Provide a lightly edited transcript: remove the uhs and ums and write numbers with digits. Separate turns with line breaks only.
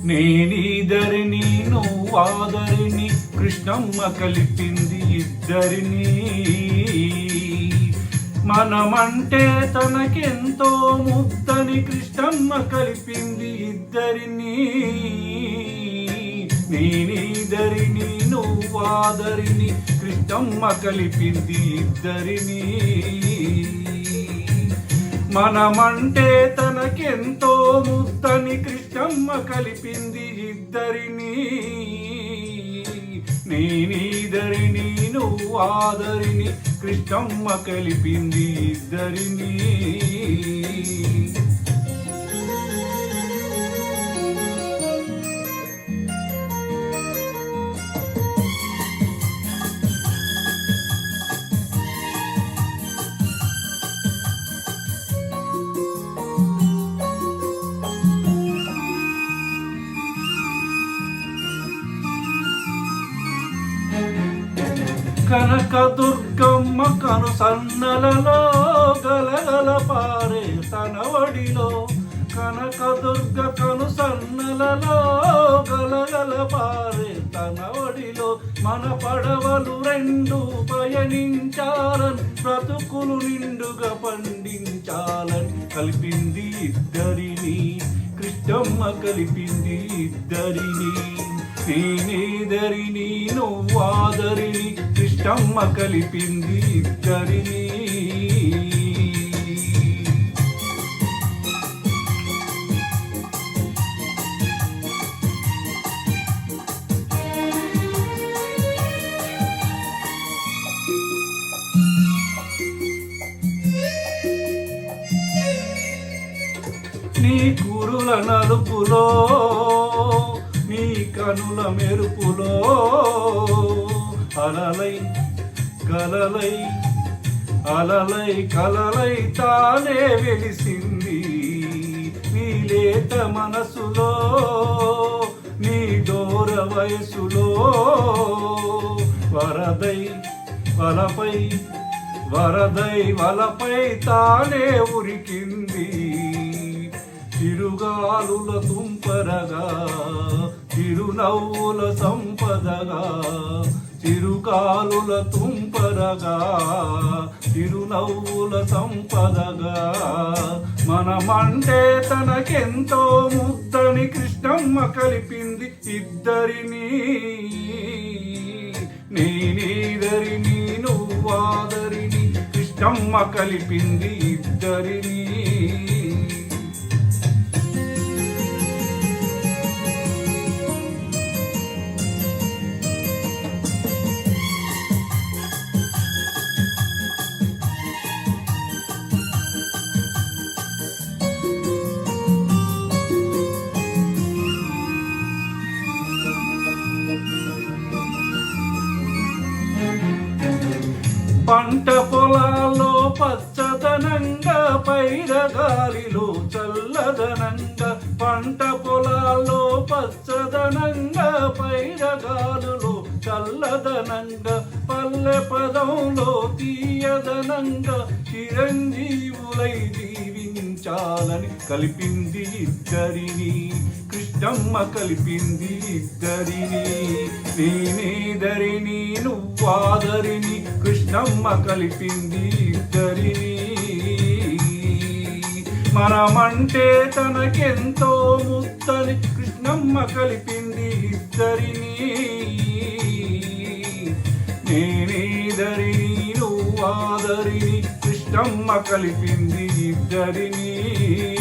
నేనీదరిని నువ్వాదరిని కృష్ణమ్మ కలిపింది ఇద్దరిని. మనమంటే తనకెంతో ముద్దని కృష్ణమ్మ కలిపింది ఇద్దరిని. నేనీదరిని నువ్వాదరిని కృష్ణమ్మ కలిపింది ఇద్దరిని. మనమంటే తనకెంతో ముద్దని కృష్ణమ్మ కలిపింది ఇద్దరిని. నేనీదరిని నువ్వాదరిని కృష్ణమ్మ కలిపింది ఇద్దరిని. కనకదుర్గమ్మ కను సన్నలలో గలగల పారే తన ఒడిలో. కనకదుర్గ కను సన్నలలో గలగల పారే తన ఒడిలో. మన పడవలు రెండు పయనించాలని బ్రతుకులు నిండుగా పండించాలని కలిపింది ఇద్దరిని. కృష్ణమ్మ కలిపింది ఇద్దరిని. నేనీదరిని నువ్వాదరిని కృష్ణమ్మ కలిపింది ఇద్దరిని. నీ కురుల నలుపులో నీ కనుల మెరుపులో అలలై కలలై అలలై కలలై తానే వెలిసింది. నీ లేత మనసులో నీ దూర వయసులో వరదై వలపై వరదై వలపై తానే ఉరికింది. చిరుగాలుల తుంపరగా చిరునవ్వుల సంపదగా. చిరుగాలుల తుంపరగా చిరునవ్వుల సంపదగా. మనమంటే తనకెంతో ముద్దని కృష్ణమ్మ కలిపింది ఇద్దరిని. నేనీదరిని నువ్వాదరిని కృష్ణమ్మ కలిపింది ఇద్దరిని. పంట పొలాల్లో పచ్చదనంగా పైరగాలిలో చల్లదనంగా. పంట పొలాల్లో పచ్చదనంగా పైరగాలులో చల్లదనంగా. పల్లె పదంలో తీయదనంగా చిరంజీవులై జీవించాలని కలిపింది ఇద్దరిని. కృష్ణమ్మ కలిపింది ఇద్దరిని. నేనీదరిని నువ్వాదరిని కృష్ణమ్మ కలిపింది ఇద్దరిని. మనమంటే తనకెంతో ముద్దని కృష్ణమ్మ కలిపింది ఇద్దరిని. నేనీదరిని నువ్వాదరిని కృష్ణమ్మ కలిపింది ఇద్దరిని.